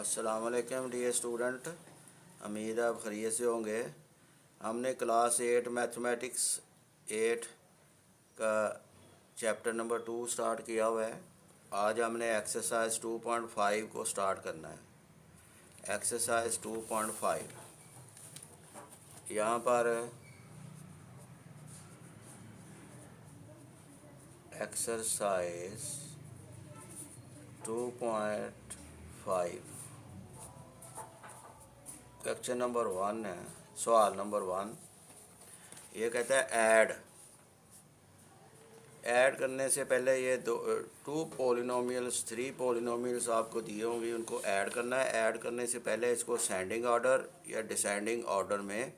अस्सलाम वालेकुम dear student, उम्मीद आप खैरियत से होंगे। हमने क्लास 8 मैथमेटिक्स 8 का चैप्टर नंबर 2 स्टार्ट किया हुआ है। आज हमने एक्सरसाइज 2.5 को स्टार्ट करना है। एक्सरसाइज 2.5 यहाँ पर एक्सरसाइज 2.5 क्वेश्चन नंबर 1 है। सवाल नंबर 1 ये कहता है ऐड करने से पहले ये टू पॉलिनोमियल्स 3 पॉलिनोमियल्स आपको दिए होंगे, उनको ऐड करना है। ऐड करने से पहले इसको असेंडिंग ऑर्डर या डिसेंडिंग ऑर्डर में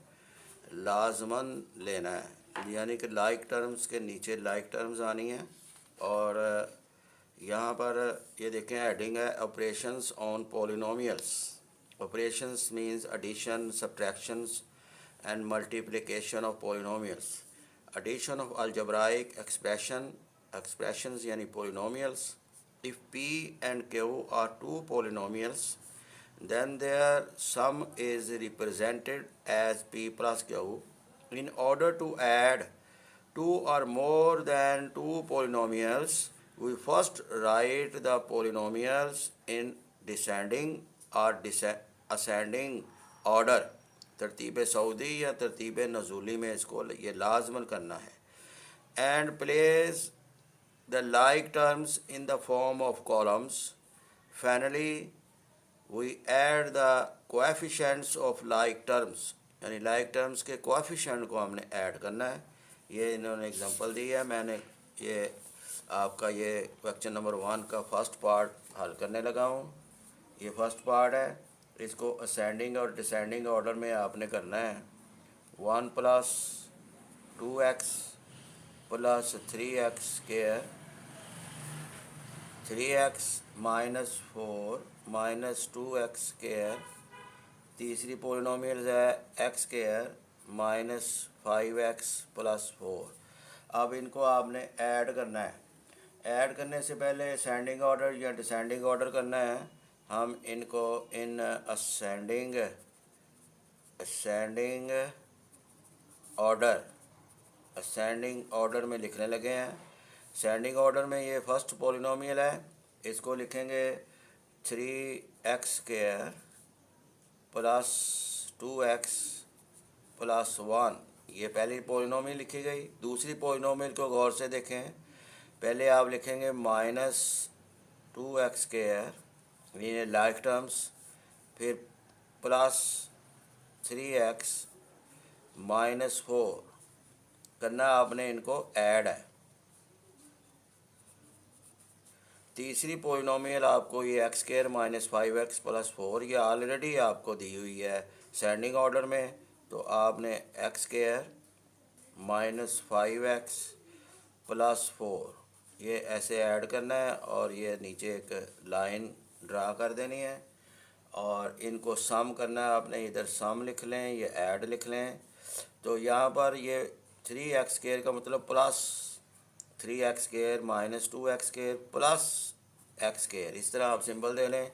लाजमन लेना है, यानी कि लाइक टर्म्स के नीचे लाइक टर्म्स आनी है। और यहाँ पर ये देखें एडिंग है operations on polynomials. Operations means addition, subtractions and multiplication of polynomials, addition of algebraic expressions yani polynomials. If p and q are two polynomials, then their sum is represented as p plus q. In order to add two or more than two polynomials, we first write the polynomials in descending or ascending order, तरतीब सऊदी या तरतीब नज़ूली में इसको ये लाजमन करना है। And place the like terms in the form of columns. Finally we add the coefficients of like terms, यानी लाइक टर्म्स के कोएफिशिएंट को हमने ऐड करना है। ये इन्होंने एग्जांपल दी है। मैंने ये आपका ये क्वेश्चन नंबर 1 का फर्स्ट पार्ट हल करने लगा हूँ। ये फर्स्ट पार्ट है, इसको असेंडिंग और डिसेंडिंग ऑर्डर में आपने करना है। 1 + 2x + 3x square, 3x - 4 - 2x square. तीसरी पॉलिनोमियल है x स्क्वायर - 5x + 4। अब इनको आपने ऐड करना है। ऐड करने से पहले असेंडिंग ऑर्डर या डिसेंडिंग ऑर्डर करना है। हम इनको इन असेंडिंग ऑर्डर में लिखने लगे हैं। असेंडिंग ऑर्डर में ये फर्स्ट पॉलिनोमियल है, इसको लिखेंगे 3x स्क्वायर + 2x + 1। ये पहली पॉलिनोमियल लिखी गई। दूसरी पॉलिनोमियल को गौर से देखें। पहले आप लिखेंगे -2x स्क्वायर, ये लाइक टर्म्स, फिर + 3x - 4 करना आपने इनको ऐड है। तीसरी पॉलिनोमियल आपको ये x स्क्वायर - 5x + 4 ये ऑलरेडी आपको दी हुई है असेंडिंग ऑर्डर में, तो आपने x स्क्वायर - 5x + 4 ये ऐसे ऐड करना है और ये नीचे एक लाइन ड्रा कर देनी है और इनको सम करना है आपने। इधर सम लिख लें, ये ऐड लिख लें। तो यहाँ पर ये 3x स्क्वायर का मतलब plus 3x square - 2x square plus x square, इस तरह आप सिंबल दे लें।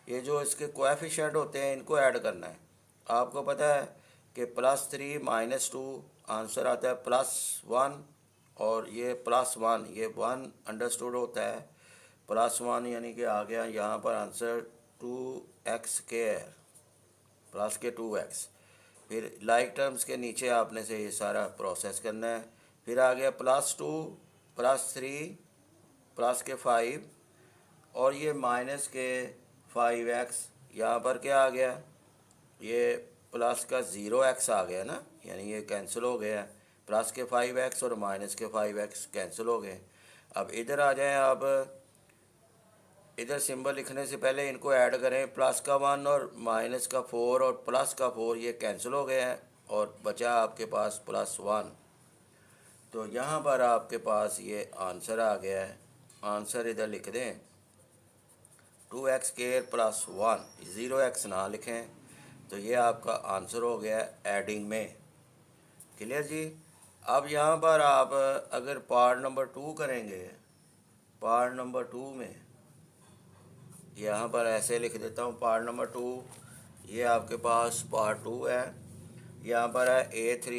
ये जो इसके कोएफिशिएंट होते हैं इनको ऐड करना है। आपको पता है कि +3 - 2 आंसर आता है +1, और ये +1 ये 1 अंडरस्टूड होता है, +1 यानी कि आ गया यहाँ पर आंसर 2x स्क्वायर प्लस के 2x। फिर लाइक टर्म्स के नीचे आपने से ये सारा प्रोसेस करना है। फिर आ गया +2 + 3 प्लस के 5 और ये माइनस के 5x। यहाँ पर क्या आ गया, ये प्लस का 0x आ गया ना, यानी ये कैंसिल हो गया। प्लस के 5x और माइनस के 5x कैंसिल हो गए। अब इधर आ जाएं आप, इधर सिंबल लिखने से पहले इनको ऐड करें। प्लस का 1 और माइनस का 4 और प्लस का 4 ये कैंसिल हो गए हैं और बचा आपके पास +1। तो यहाँ पर आपके पास ये आंसर आ गया है। आंसर इधर लिख दें 2x स्क्वायर + 1, 0x ना लिखें। तो ये आपका आंसर हो गया एडिंग में। क्लियर जी। अब यहाँ पर आप अगर पार्ट नंबर 2 करेंगे, पार्ट नंबर 2 में यहाँ पर ऐसे लिख देता हूँ पार्ट नंबर 2, ये आपके पास पार्ट 2 है। यहाँ पर है A3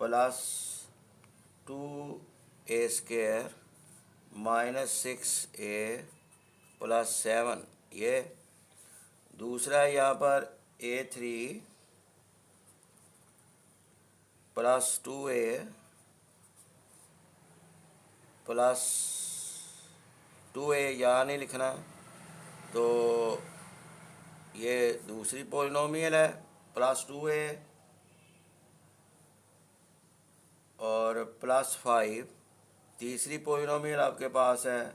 plus 2A² minus 6A plus 7, ये दूसरा है यहाँ पर A3 plus 2A plus 2A, यहाँ नहीं लिखना, तो ये दूसरी पॉलिनोमियल है प्लस 2A और प्लस 5। तीसरी पॉलिनोमियल आपके पास है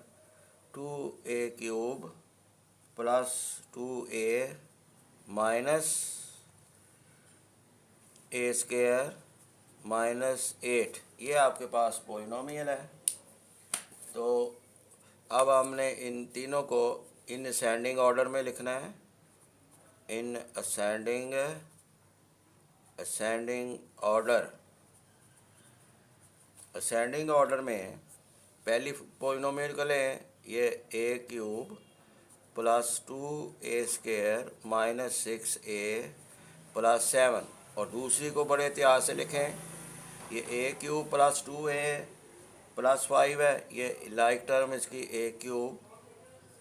2A³ plus 2A minus A² minus 8, ये आपके पास पॉलिनोमियल है। तो अब हमने इन तीनों को इन असेंडिंग ऑर्डर में लिखना है, इन असेंडिंग ऑर्डर में पहली पॉलिनोमियल को लें, ये A³ plus 2A² minus 6A plus 7, और दूसरी को बड़े एहतियात से लिखें, ये A³ प्लस 2A प्लस 5 है, ये लाइक टर्म इसकी A³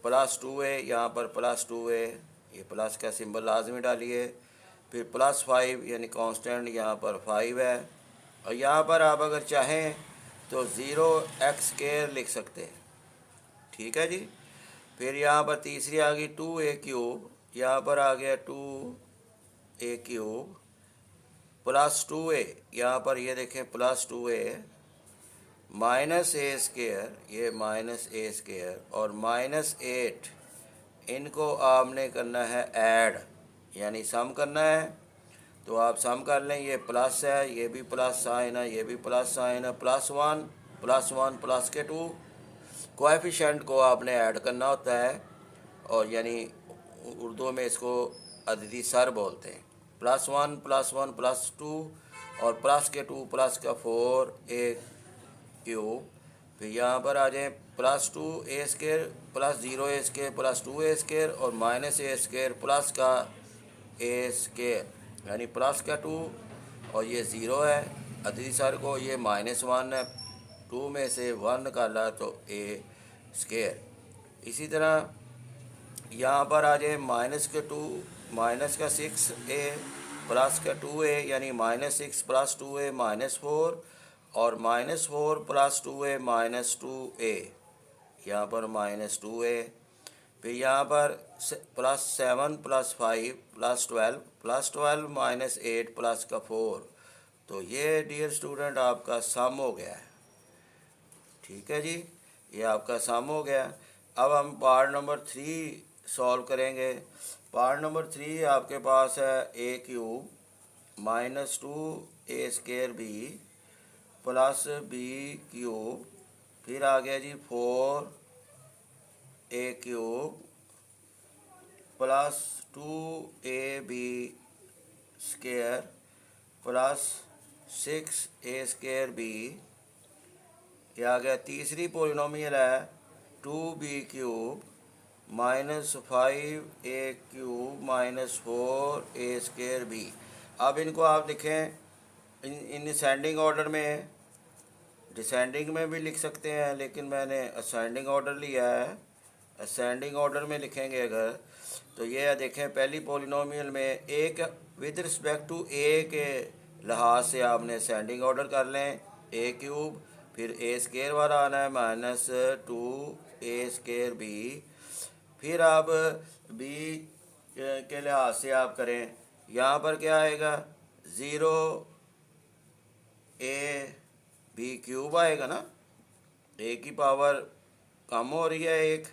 प्लस 2A, यहाँ पर प्लस 2A, ये प्लस का सिंबल लाजमी डालिए, फिर प्लस 5 यानी कांस्टेंट यहाँ पर 5 है, और यहाँ पर आप अगर चाहें तो 0x² लिख सकते हैं, ठीक है जी। फिर यहाँ पर तीसरी आ गई 2A³, यहाँ पर आ गया 2A³ प्लस 2A, यहाँ पर ये देखें प्लस 2A माइनस A², ये माइनस A² और माइनस 8, इनको आपने करना है ऐड, यानी सम करना है। तो आप सम कर लें, ये प्लस है, ये भी प्लस साइन है, ये भी प्लस साइन है, प्लस 1 प्लस के 2, कोएफिशिएंट को आपने ऐड करना होता है, और यानी उर्दू में इसको अददी सर बोलते हैं। +1 +1 +2 और प्लस के 2 प्लस का 4A³ फिर यहाँ पर आ जाए plus 2A² plus 0A² plus 2A² और माइनस A² प्लस का A², यानी प्लस का 2 और ये 0 है, अददी सर को ये -1 है, 2 में से 1 निकाला तो A²। इसी तरह यहाँ पर आ जाए माइनस का 6A प्लस का 2A, यानी -6 प्लस 2A -4 और -4 प्लस 2A -2A, यहाँ पर -2A। फिर यहाँ पर +7 + 5 +12 -8 प्लस का 4। तो ये डियर स्टूडेंट आपका सम हो गया है, ठीक है जी, ये आपका सम हो गया। अब हम पार्ट नंबर 3 सॉल्व करेंगे। पार्ट नंबर 3 आपके पास है A³ -2A² प्लस B³ फिर आ गया जी 4A³ plus 2AB² plus 6A² ये आ गया। तीसरी पॉलिनोमियल है 2B³ -5A³ -4A²B। अब इनको आप लिखें इन असेंडिंग ऑर्डर में, डिसेंडिंग में भी लिख सकते हैं, लेकिन मैंने असेंडिंग ऑर्डर लिया है। असेंडिंग ऑर्डर में लिखेंगे अगर तो ये देखें, पहली पॉलिनोमियल में एक विद रिस्पेक्ट टू ए के लिहाज से आपने असेंडिंग ऑर्डर कर लें, A³ फिर A² वाला आना है -2A²B, फिर आप B के लिहाज से आप करें, यहाँ पर क्या आएगा 0AB³ आएगा ना, A की पावर कम हो रही है 1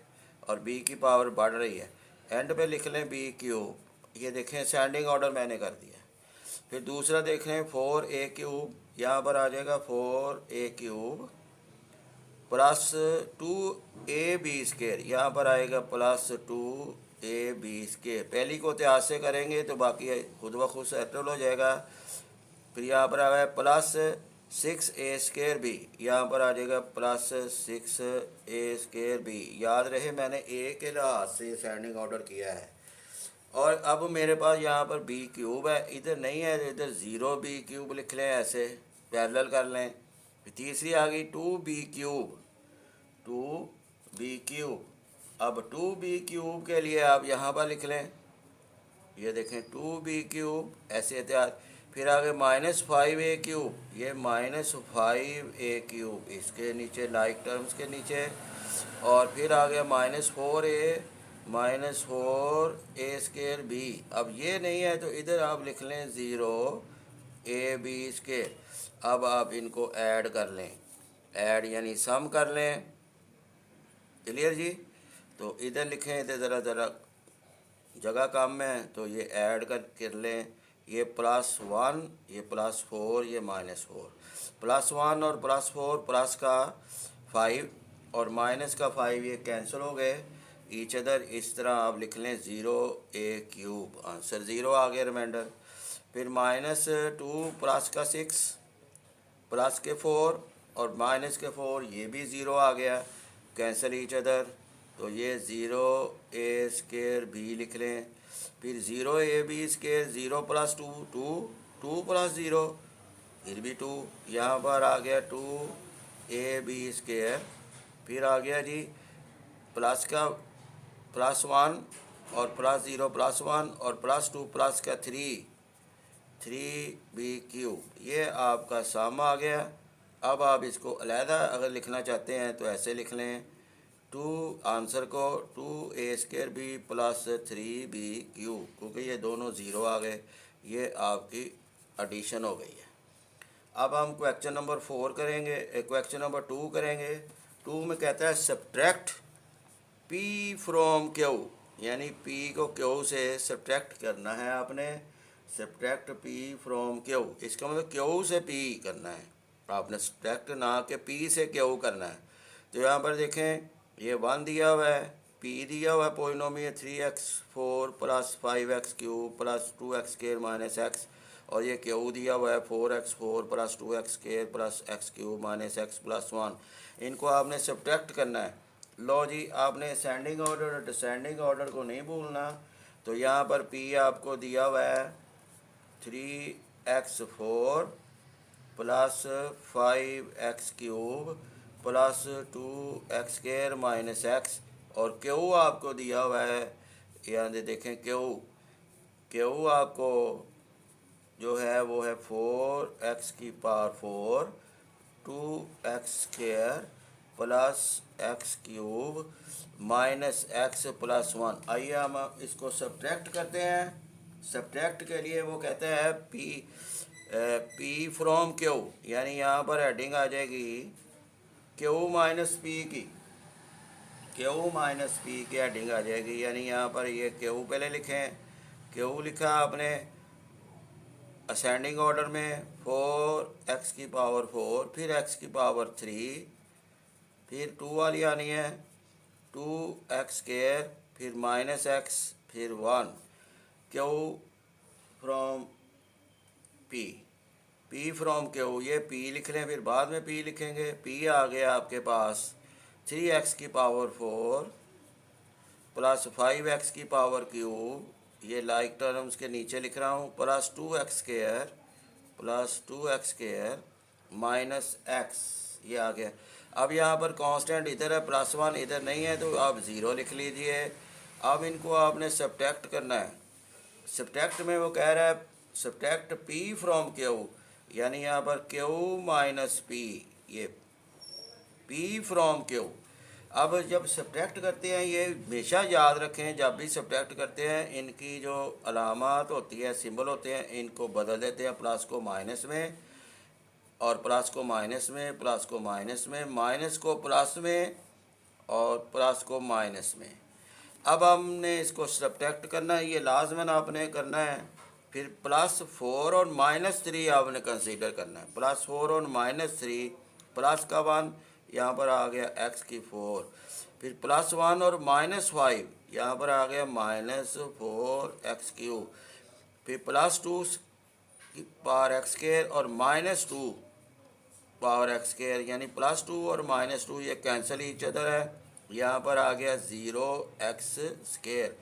और B की पावर बढ़ रही है, एंड पे लिख लें B³। ये देखें असेंडिंग ऑर्डर मैंने कर दिया। फिर दूसरा देख लें 4A³, यहाँ पर आ जाएगा 4A³ प्लस 2AB², यहाँ पर आएगा प्लस 2AB²। पहली को इतिहास से करेंगे तो बाकी खुद ब खुद सेटल हो जाएगा। फिर यहाँ पर आया प्लस 6a² यहाँ पर आ जाएगा प्लस 6a² याद रहे मैंने ए के लिहाज से असेंडिंग ऑर्डर किया है। और अब मेरे पास यहाँ पर b³ है, इधर नहीं है, इधर 0b³ लिख लें, ऐसे पैरेलल कर लें। तीसरी आ गई 2b³, 2b³। अब 2b³ के लिए आप यहाँ पर लिख लें, ये देखें 2b³ ऐसे एहतियात। फिर आगे -5a³, ये -5a³ इसके नीचे लाइक टर्म्स के नीचे। और फिर आ गया -4a²b। अब ये नहीं है तो इधर आप लिख लें 0ab²। अब आप इनको ऐड कर लें, ऐड यानी सम कर लें। क्लियर जी? तो इधर लिखें, इधर ज़रा जगह कम है तो ये ऐड कर लें। ये +1, ये +4, ये -4। +1 और +4 प्लस का 5 और माइनस का 5 ये कैंसिल हो गए ईच अदर। इस तरह आप लिख लें 0a³। आंसर 0 आ गया रिमाइंडर। फिर -2 प्लस का 6 प्लस के 4 और माइनस के 4 ये भी 0 आ गया, कैंसिल ईच अदर। तो ये 0a² भी लिख लें। फिर 0ab², 0 + 2, 2 + 0 फिर भी 2। यहाँ पर आ गया 2ab²। फिर आ गया जी प्लस का +1 और +0 +1 और +2 प्लस का 3b³। ये आपका सम आ गया। अब आप इसको अलहदा अगर लिखना चाहते हैं तो ऐसे लिख लें, 2 आंसर को 2a² + 3b³, क्योंकि ये दोनों 0 आ गए। ये आपकी एडिशन हो गई है। अब हम क्वेश्चन नंबर 4 करेंगे, क्वेश्चन नंबर 2 करेंगे। 2 में कहता है सब्ट्रैक्ट p फ्रॉम q, यानी p को q से सब्ट्रैक्ट करना है आपने। सब्ट्रैक्ट p फ्रॉम q, इसका मतलब q से p करना है आपने, सब्ट्रैक्ट ना कि p से q करना है। तो यहाँ पर देखें, ये 1 दिया हुआ है, p दिया हुआ है polynomial 3x4 + 5x³ + 2x² - x, और ये q दिया हुआ है 4x4 + 2x² + x³ - x + 1। इनको आपने सब्ट्रैक्ट करना है। लो जी, आपने असेंडिंग ऑर्डर और डिसेंडिंग ऑर्डर को नहीं भूलना। तो यहाँ पर p आपको दिया हुआ है 3x4 + 5x³ + 2x² - x, और q आपको दिया हुआ है, यहाँ देखें q आपको जो है वो है 4x⁴ 2x² + x³ - x + 1। आइए हम इसको सब्ट्रैक्ट करते हैं। सब्ट्रैक्ट के लिए वो कहते हैं p फ्रॉम q, यानी यहाँ पर हेडिंग आ जाएगी q - p की, q - p की हेडिंग आ जाएगी। यानी यहाँ पर ये q पहले लिखें, q लिखा आपने असेंडिंग ऑर्डर में 4x⁴, फिर x⁴, फिर 2 वाली आनी है 2x², फिर -x, फिर 1। q from p, p from q, ये p लिख लें, फिर बाद में p लिखेंगे। p आ गया आपके पास 3x⁴ + 5x³ ये लाइक टर्म्स के नीचे लिख रहा हूँ, + 2x² + 2x² - x, ये आ गया। अब यहाँ पर कांस्टेंट इधर है +1, इधर नहीं है तो आप 0 लिख लीजिए। अब इनको आपने सब्ट्रैक्ट करना है। सब्ट्रैक्ट में वो कह रहा है सब्ट्रैक्ट p फ्रॉम q, यानी यहाँ पर q - p, ये p फ्रॉम q। अब जब सब्ट्रैक्ट करते हैं, ये हमेशा याद रखें, जब भी सब्ट्रैक्ट करते हैं इनकी जो अलामात होती है, सिंबल होते हैं, इनको बदल देते हैं, प्लस को माइनस में और प्लस को माइनस में, प्लस को माइनस में, माइनस को प्लस में और प्लस को माइनस में। अब हमने इसको सब्ट्रैक्ट करना है, ये लाजमन आपने करना है। फिर +4 और -3 आपने कंसीडर करना है। +4 और -3, प्लस का 1 यहाँ पर आ गया x⁴, फिर +1 और -5 यहाँ पर आ गया -4x³, फिर +2 की पावर x² और -2 पावर एक्स स्क्वायर यानी +2 और -2 ये कैंसिल ईच अदर है। यहाँ पर आ गया 0x स्क्वायर,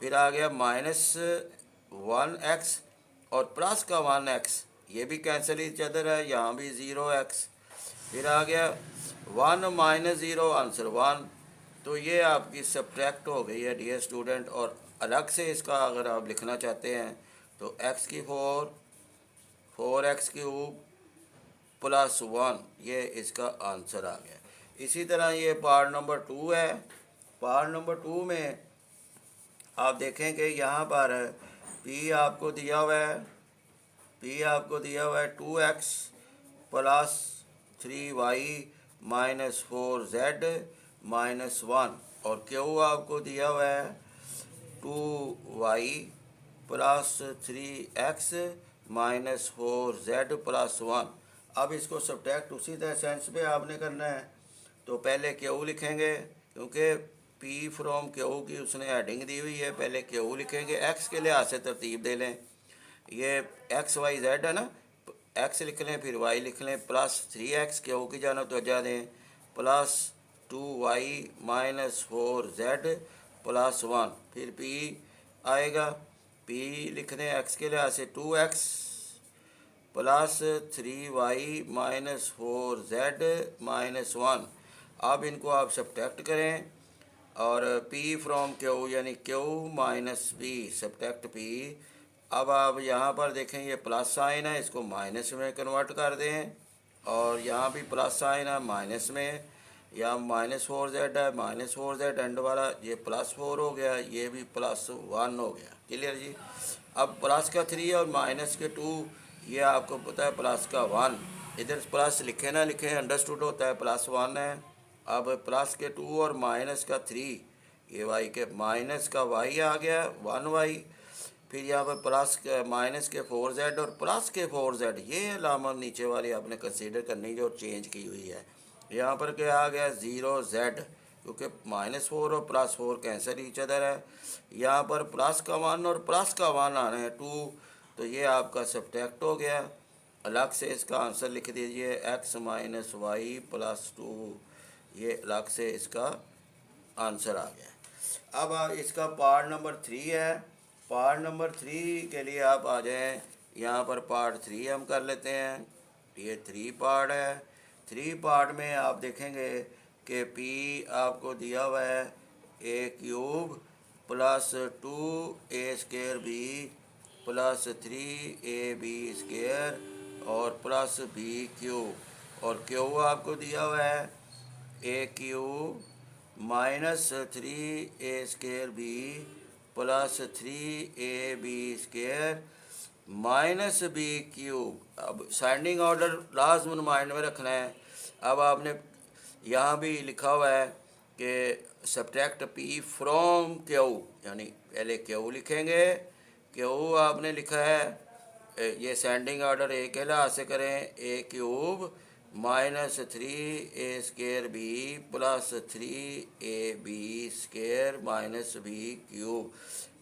फिर आ गया -1x और प्लस का 1x, ये भी कैंसिल ईच अदर है, यहाँ भी 0x, फिर आ गया 1 - 0 आंसर 1। तो ये आपकी सब्ट्रैक्ट हो गई है डियर स्टूडेंट। और अलग से इसका अगर आप लिखना चाहते हैं तो x⁴ +1 ये इसका आंसर आ गया। इसी तरह ये पार्ट नंबर 2 है। पार्ट नंबर 2 में आप देखें कि यहाँ पर p आपको दिया हुआ है, 2x + 3y - 4z - 1 और q आपको दिया हुआ है 2y + 3x - 4z + 1। अब इसको सब्ट्रैक्ट उसी तरह सेंस पे आपने करना है। तो पहले क्यू लिखेंगे क्योंकि P फ्रॉम क्यू की उसने हेडिंग दी हुई है, पहले क्यू लिखेंगे। x के लिहाज से तरतीब दे लें, ये x y z है ना, x लिख लें फिर y लिख लें +3x क्यू की जानब तवज्जो दें +2y - 4z + 1, फिर P आएगा, P लिख दें x के लिहाज से 2x + 3y - 4z - 1। अब इनको आप सब्ट्रैक्ट करें और P फ्रॉम Q यानी Q - P सब्ट्रैक्ट P। अब आप यहाँ पर देखें ये प्लस साइन है, इसको माइनस में कन्वर्ट कर दें और यहाँ भी प्लस साइन है माइनस में, या -4z है, -4z एंड वाला ये +4 हो गया, ये भी +1 हो गया। क्लियर जी। अब प्लस का 3 और माइनस के 2 ये आपको पता है प्लस का 1, इधर प्लस लिखे ना लिखे अंडरस्टूड होता है, +1 है। अब प्लस के 2 और माइनस का 3 ये y के माइनस का y आ गया 1y, फिर यहाँ पर प्लस के माइनस के 4z और प्लस के 4z, ये अलामत नीचे वाली आपने कंसीडर करनी जो चेंज की हुई है। यहाँ पर क्या आ गया 0z क्योंकि -4 और +4 कैंसिल ईच अदर है। यहाँ पर प्लस का 1 और प्लस का 1 आना है 2, तो ये आपका सब्ट्रैक्ट हो गया। अलग से इसका आंसर लिख दीजिए x - y + 2, ये अलग से इसका आंसर आ गया। अब इसका पार्ट नंबर 3 है। पार्ट नंबर 3 के लिए आप आ जाएं, यहाँ पर पार्ट 3 हम कर लेते हैं। ये 3 पार्ट है। 3 पार्ट में आप देखेंगे कि P आपको दिया हुआ है a³ + 2a² b + 3ab² और +b³ और Q आपको दिया हुआ है a³ - 3a² b + 3ab² -b³। अब सेंडिंग ऑर्डर लाजमन माइंड में रखना है। अब आपने यहाँ भी लिखा हुआ है कि सब्ट्रैक्ट P फ्रॉम Q, यानी पहले Q लिखेंगे, Q आपने लिखा है ये सेंडिंग ऑर्डर ए के लिहाज से करें, a³ - 3a² b + 3ab² -b³।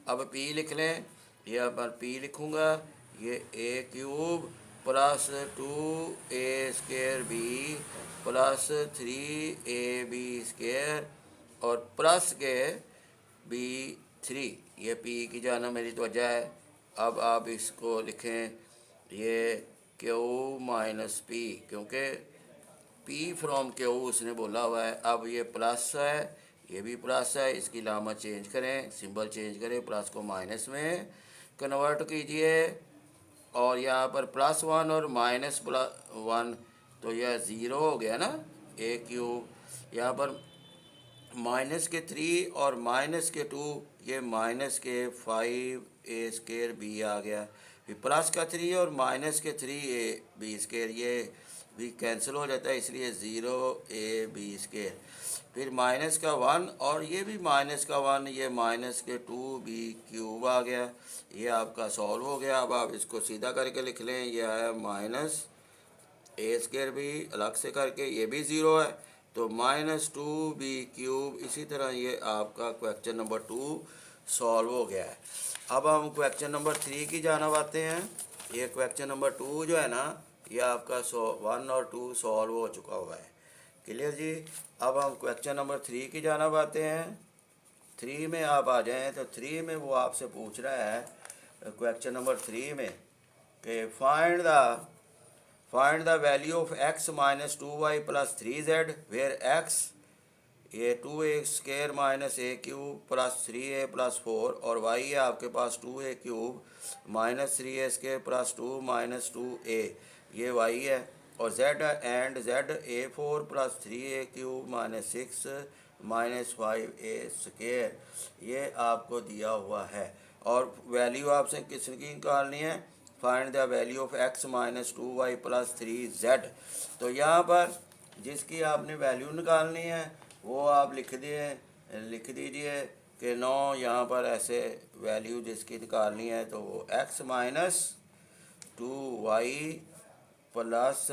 अब P लिख लें, यहाँ पर P लिखूँगा, ये a³ + 2a² b + 3ab² और प्लस के b3, ये P की जाना मेरी तवज्जो है। अब आप इसको लिखें ये Q - P क्योंकि P फ्रॉम Q उसने बोला हुआ है। अब ये प्लस है, ये भी प्लस है, इसकी लामा चेंज करें, सिंबल चेंज करें, प्लस को माइनस में कन्वर्ट कीजिए और यहाँ पर +1 और -1 तो यह 0 हो गया ना a³। यहाँ पर माइनस के 3 और माइनस के 2 ये माइनस के 5a² b आ गया, फिर प्लस का 3 और माइनस के 3ab² ये भी कैंसिल हो जाता है, इसलिए 0ab²। फिर माइनस का 1 और ये भी माइनस का 1, ये माइनस के 2b³ आ गया, ये आपका सॉल्व हो गया। अब आप इसको सीधा करके लिख लें, यह है -a² भी अलग से करके, ये भी 0 है तो -2b³। इसी तरह ये आपका क्वेश्चन नंबर 2 सॉल्व हो गया है। अब हम क्वेश्चन नंबर 3 की जानब आते हैं। ये क्वेश्चन नंबर 2 जो है ना, ये आपका 1 और 2 सॉल्व हो चुका हुआ है। क्लियर जी। अब हम क्वेश्चन नंबर 3 की जानब आते हैं। 3 में आप आ जाएं तो 3 में वो आपसे पूछ रहा है क्वेश्चन नंबर 3 में कि find the value of x minus 2y plus 3z where x ये 2a² minus a cube plus 3a plus 4 और y है आपके पास 2a cube minus 3a² plus 2 minus 2a, ये y है। और z and a4 plus 3a cube minus 6 minus 5a², ये आपको दिया हुआ है। और वैल्यू आपसे किसकी निकालनी है? Find the value of x minus 2y plus 3z। तो यहाँ पर जिसकी आपने वैल्यू निकालनी है वो आप लिख दीजिए कि 9 यहाँ पर ऐसे वैल्यू जिसकी निकालनी है तो वो x minus 2y plus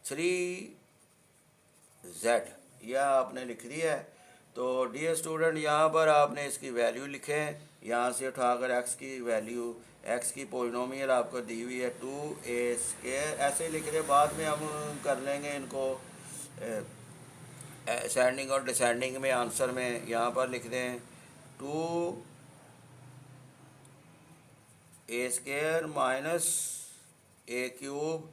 3z यह आपने लिख दिया है। तो डियर स्टूडेंट यहाँ पर आपने इसकी वैल्यू लिखें, यहाँ से उठाकर x की वैल्यू, x की पोलिनोमियल आपको दी हुई है 2a², ऐसे लिख रहे, बाद में हम कर लेंगे इनको असेंडिंग और डिसेंडिंग में आंसर में। यहाँ पर लिख दें 2a² minus a cube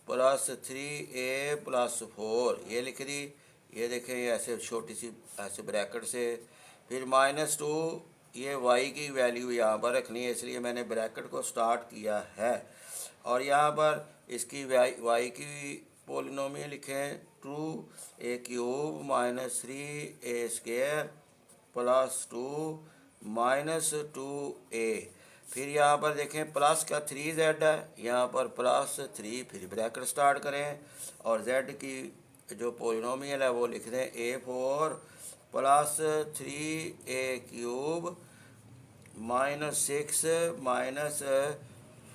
plus 3a plus 4, ये लिख दी। ये देखें, ये ऐसे छोटी सी ऐसे ब्रैकेट से, फिर माइनस 2, ये y की वैल्यू यहाँ पर रखनी है, इसलिए मैंने ब्रैकेट को स्टार्ट किया है। और यहाँ पर इसकी y की पोलिनोमियल लिखें 2a cube minus 3a² plus 2 minus 2a। फिर यहाँ पर देखें प्लस का 3z है, यहाँ पर प्लस 3, फिर ब्रैकेट स्टार्ट करें और z की जो पोलिनोमियल है वो लिख दें a4 plus 3a cube minus 6 minus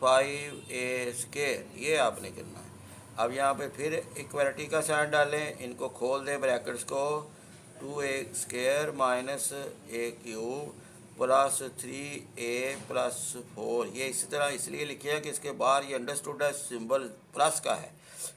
5a², ये आपने करना है। अब यहाँ पे फिर इक्वलिटी का साइन डालें, इनको खोल दें ब्रैकेट्स को, 2a² minus a cube plus 3a plus 4, ये इसी तरह इसलिए लिखिए कि इसके बाहर ये अंडरस्टूड है सिंबल प्लस का है,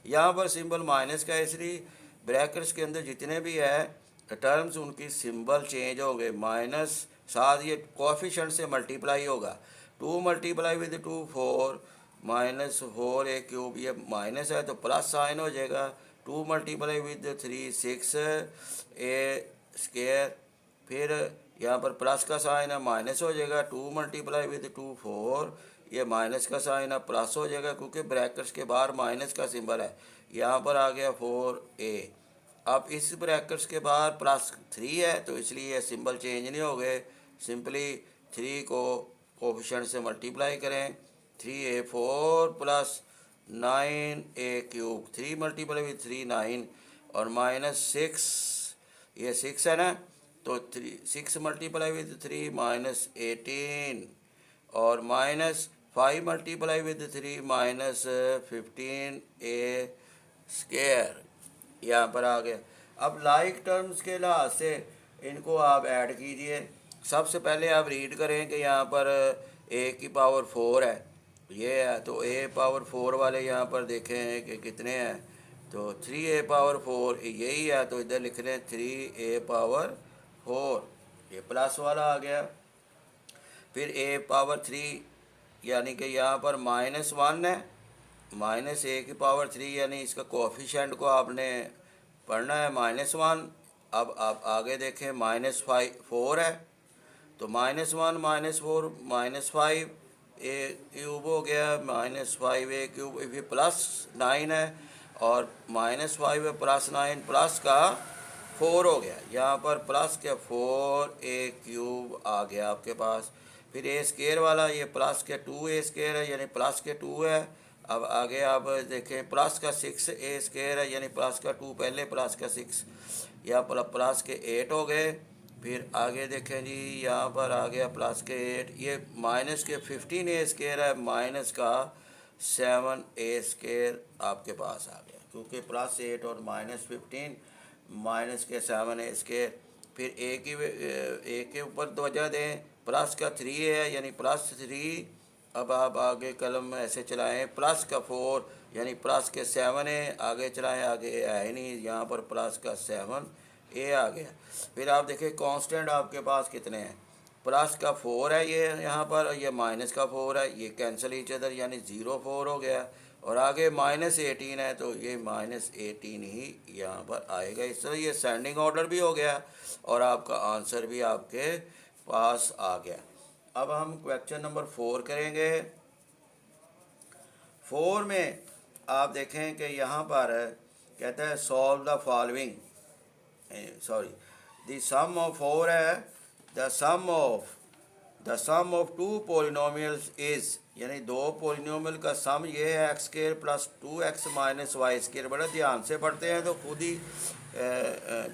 यहाँ पर सिंबल माइनस का है, इसलिए ब्रैकेट्स के अंदर जितने भी है टर्म्स उनकी सिंबल चेंज हो गए। माइनस साथ ये कोएफिशिएंट से मल्टीप्लाई होगा, 2 multiply with 2 4 minus 4a cube, ये माइनस है तो प्लस साइन हो जाएगा, 2 मल्टीप्लाई विद 3 6a², फिर यहाँ पर प्लस का साइन है माइनस हो जाएगा, 2 मल्टीप्लाई विद 2 4, ये माइनस का साइन है प्लस हो जाएगा क्योंकि ब्रैकेट्स के बाहर माइनस का सिंबल है। यहाँ पर आ गया 4a। अब इस ब्रैकेट्स के बाहर प्लस 3 है तो इसलिए सिंबल चेंज नहीं हो गए, सिंपली 3 को कोएफिशिएंट से मल्टीप्लाई करें, 3a4 plus 9a cube, 3 multiply with 3 9 और माइनस 6, ये 6 है ना, तो 6 मल्टीप्लाई विद 3 माइनस 18 और minus 5 multiply with 3 minus 15a², यहाँ पर आ गया। अब लाइक टर्म्स के लिहाज से इनको आप ऐड कीजिए। सबसे पहले आप रीड करें कि यहाँ पर a की पावर 4 है, ये है, तो a पावर 4 वाले यहाँ पर देखें कि कितने हैं, तो 3a पावर 4 यही है, तो इधर लिख रहे हैं 3a पावर 4, ये प्लस वाला आ गया। फिर a पावर 3 यानी कि यहाँ पर -1 है, माइनस a की पावर 3 यानी इसका कोएफिशिएंट को आपने पढ़ना है -1। अब आप आगे देखें -4 है, तो -1 -4 -5 a क्यूब हो गया, -5a क्यूब, फिर प्लस 9 है और -5 प्लस 9 प्लस का 4 हो गया, यहाँ पर प्लस के 4a क्यूब आ गया आपके पास। फिर a² वाला ये प्लस के 2a² है यानी प्लस के 2 है। अब आगे आप देखें प्लस का 6a² है यानी प्लस का 2, पहले प्लस का 6, यहाँ पर प्लस के 8 हो गए। फिर आगे देखें जी, यहाँ पर आ गया प्लस के 8, ये माइनस के 15a² है, माइनस का 7a² आपके पास आ गया क्योंकि प्लस 8 और -15 माइनस के 7a²। फिर a के ऊपर वजह दें, प्लस का 3 है यानी प्लस 3 अब आप आगे कलम में ऐसे चलाएं, प्लस का 4 यानी प्लस के 7 है, आगे चलाएं, आगे है ही नहीं, यहाँ पर प्लस का 7 ए आ गया। फिर आप देखें कांस्टेंट आपके पास कितने हैं, प्लस का 4 है ये यहाँ पर, ये माइनस का 4 है, ये कैंसिल ईच अदर यानी 0 4 हो गया, और आगे -18 है तो ये -18 ही यहाँ पर आएगा। इस तरह ये सेंडिंग ऑर्डर भी हो गया और आपका आंसर भी आपके पास आ गया। अब हम क्वेश्चन नंबर 4 करेंगे। 4 में आप देखें कि यहाँ पर कहता है solve the following, sorry the sum of 4 है, the sum of 2 polynomials is, यानी 2 पोलिनोमियल का सम ये है x² + 2x - y²। बड़ा ध्यान से पढ़ते हैं तो खुद ही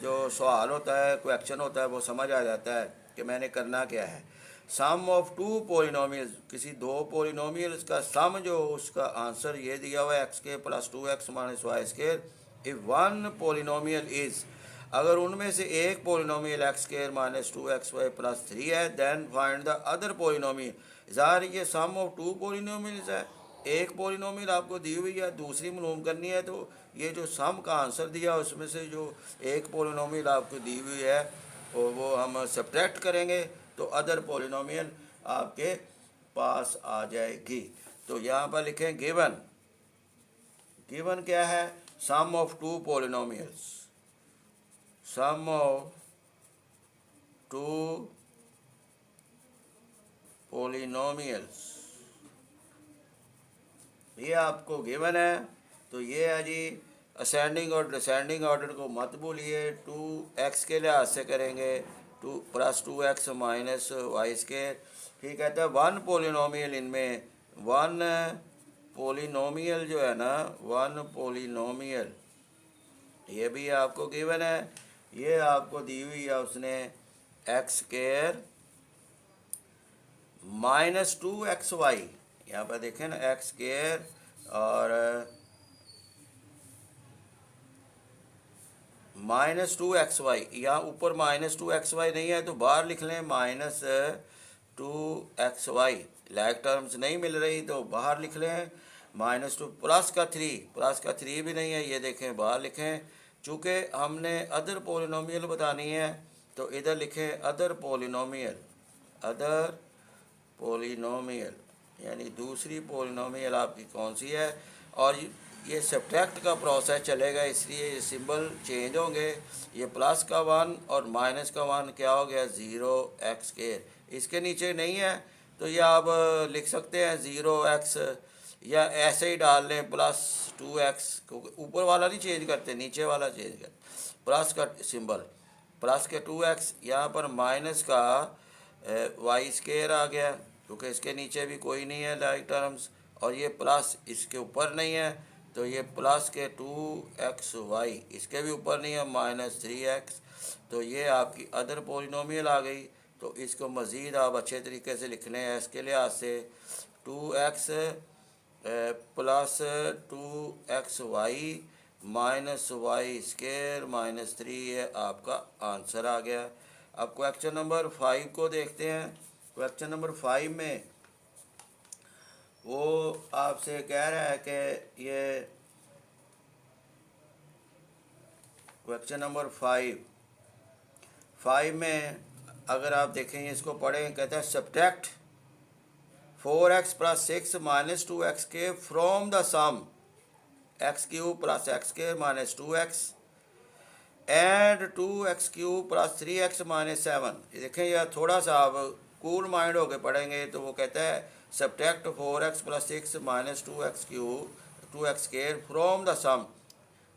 जो सवाल होता है, क्वेश्चन होता है, वो समझ आ जाता है कि मैंने करना क्या है। सम ऑफ 2 पोलिनोमियल्स, किसी 2 पोलिनोमियल्स का सम जो उसका आंसर ये दिया हुआ है x² + 2x - y²। If one polynomial is, अगर उनमें से एक पोलिनोमियल x² - 2xy + 3 है, then find the other polynomial. ज़ाहिर ये सम ऑफ 2 पोलिनोमियल्स है, एक पोलिनोमियल आपको दी हुई है, दूसरी मालूम करनी है, तो ये जो सम का आंसर दिया उसमें से जो एक पोलिनोमियल आपको दी हुई है वो हम सब्ट्रैक्ट करेंगे तो अदर पोलिनोमियल आपके पास आ जाएगी। तो यहाँ पर लिखें गिवन, गिवन क्या है, sum of 2 polynomials, sum of 2 polynomials, ये आपको गिवन है। तो ये है जी असेंडिंग और डिसेंडिंग ऑर्डर को मत भूलिए, 2x के लिहाज से करेंगे, 2 + 2x - y²। फिर कहता है वन पोलिनोमियल, इनमें वन पोलिनोमियल जो है ना, वन पोलिनोमियल ये भी आपको गिवन है, ये आपको दी हुई है उसने x² - 2xy, यहाँ पर देखें ना x² और -2xy, यहाँ ऊपर -2xy नहीं है तो बाहर लिख लें -2xy, लाइक टर्म्स नहीं मिल रही तो बाहर लिख लें -2, प्लस का 3 भी नहीं है, ये देखें बाहर लिखें। चूँकि हमने अदर पोलिनोमियल बतानी है तो इधर लिखें अदर पोलिनोमियल, अदर पोलिनोमियल यानी दूसरी पोलिनोमियल आपकी कौन सी है, और ये सब्ट्रैक्ट का प्रोसेस चलेगा, इसलिए ये सिंबल चेंज होंगे। ये प्लस का 1 और माइनस का 1 क्या हो गया, 0x²। इसके नीचे नहीं है तो ये आप लिख सकते हैं 0x, या ऐसे ही डाल लें +2x, क्योंकि ऊपर वाला नहीं चेंज करते, नीचे वाला चेंज करते। प्लस का सिंबल, प्लस के 2x, यहाँ पर माइनस का y² आ गया, क्योंकि इसके नीचे भी कोई नहीं है लाइक टर्म्स, और ये प्लस इसके ऊपर नहीं है तो ये प्लस के 2xy, इसके भी ऊपर नहीं है -3x, तो ये आपकी अदर पोलिनोमियल आ गई। तो इसको मज़ीद आप अच्छे तरीके से लिखने हैं, इसके लिहाज से 2x + 2xy -y² - 3 ये आपका आंसर आ गया। अब क्वेश्चन नंबर 5 को देखते हैं। क्वेश्चन नंबर 5 में वो आपसे कह रहा है कि ये क्वेश्चन नंबर 5 में अगर आप देखें इसको पढ़ें, कहता है subtract 4x + 6 - 2x² from the sum x³ + x² - 2x and 2x³ + 3x - 7। देखें यह थोड़ा सा आप कूल माइंड होकर पढ़ेंगे तो वो कहता है subtract 4x + 6 - 2x² from the sum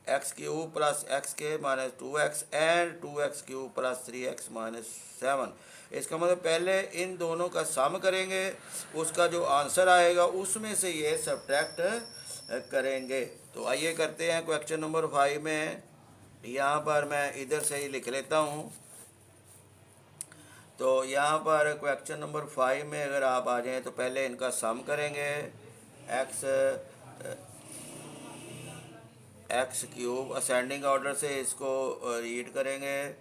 x³ + x² - 2x and 2x³ + 3x - 7। इसका मतलब पहले इन दोनों का सम करेंगे, उसका जो आंसर आएगा उसमें से ये सब्ट्रैक्ट करेंगे। तो आइए करते हैं क्वेश्चन नंबर 5 में। यहाँ पर मैं इधर से ही लिख लेता हूँ। तो यहाँ पर क्वेश्चन नंबर 5 में अगर आप आ जाएं तो पहले इनका सम करेंगे, x³ असेंडिंग ऑर्डर से इसको रीड करेंगे,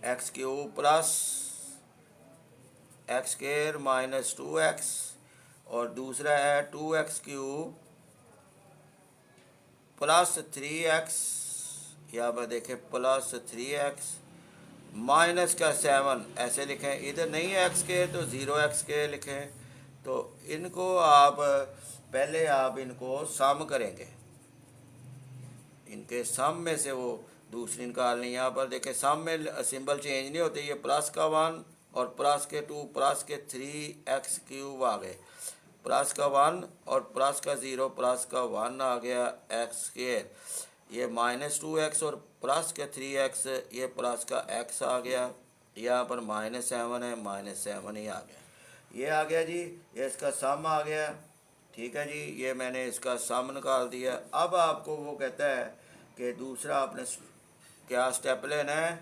x³ + x² - 2x और दूसरा है 2x³ प्लस 3x, यहाँ पर देखें प्लस 3x माइनस का 7, ऐसे लिखें। इधर नहीं है x² तो 0x² लिखें। तो इनको आप पहले आप इनको सम करेंगे, इनके सम में से वो दूसरी निकालनी। यहाँ पर देखें सम में सिंबल चेंज नहीं होते, ये प्लस का 1 और प्लस के 2 प्लस के 3x³ आ गए, प्लस का 1 और प्लस का 0 प्लस का 1 आ गया x²। ये -2x और प्लस का 3x, ये प्लस का x आ गया। यहाँ पर -7 है, -7 ही आ गया। ये आ गया जी, ये इसका सम आ गया। ठीक है जी, ये मैंने इसका सम निकाल दिया। अब आपको वो कहता है कि दूसरा आपने क्या स्टेप लेना है।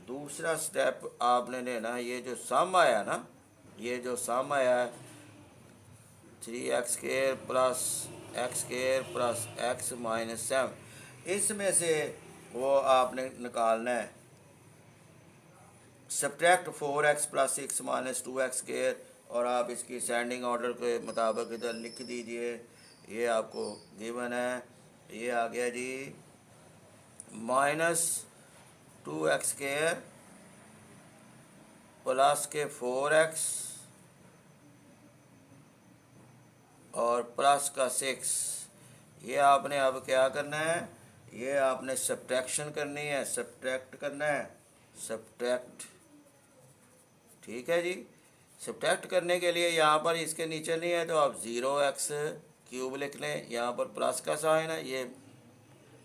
दूसरा स्टेप आपने लेना है, ये जो सम आया ना, ये जो सम आया है 3x² plus x² plus x -7, इसमें से वो आपने निकालना है subtract 4x plus 6 minus 2x²। और आप इसकी सेंडिंग ऑर्डर के मुताबिक इधर लिख दीजिए। ये आपको गिवन है, ये आ गया जी -2x² प्लस के 4x और प्लस का 6। ये आपने अब क्या करना है, ये आपने सब्ट्रैक्शन करनी है, सब्ट्रैक्ट करना है, सब्ट्रैक्ट। ठीक है जी, सब्ट्रैक्ट करने के लिए यहाँ पर इसके नीचे नहीं है तो आप 0x³ लिख लें। यहाँ पर प्लस का साइन है, ये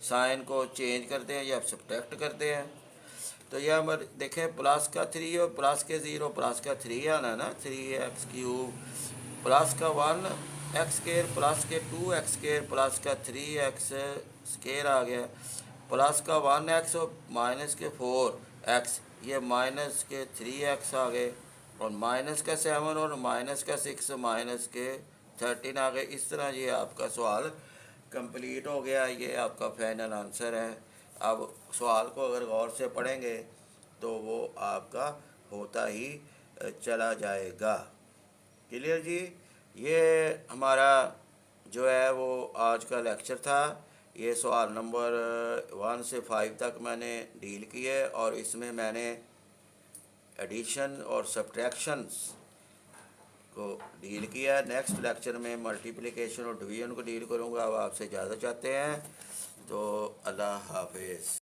साइन को चेंज करते हैं, ये आप सब्ट्रैक्ट करते हैं। तो यहाँ पर देखें प्लस का 3 और प्लस के 0 प्लस का 3 आना ना, 3x³ प्लस का 1x² प्लस के 2x² प्लस का 3x² आ गया, प्लस का 1x और माइनस के 4x, ये माइनस के 3x आ गए, और माइनस का 7 और माइनस का 6 माइनस के 13 आ गए। इस तरह ये आपका सवाल कंप्लीट हो गया। ये आपका फाइनल आंसर है। अब सवाल को अगर गौर से पढ़ेंगे तो वो आपका होता ही चला जाएगा। क्लियर जी, ये हमारा जो है वो आज का लेक्चर था। ये सवाल नंबर 1 से 5 तक मैंने डील किए और इसमें मैंने एडिशन और सब्ट्रैक्शंस को डील किया। नेक्स्ट लेक्चर में मल्टीप्लिकेशन और डिवीजन को डील करूँगा। अब आपसे इजाज़त चाहते हैं, तो अल्लाह हाफिज़।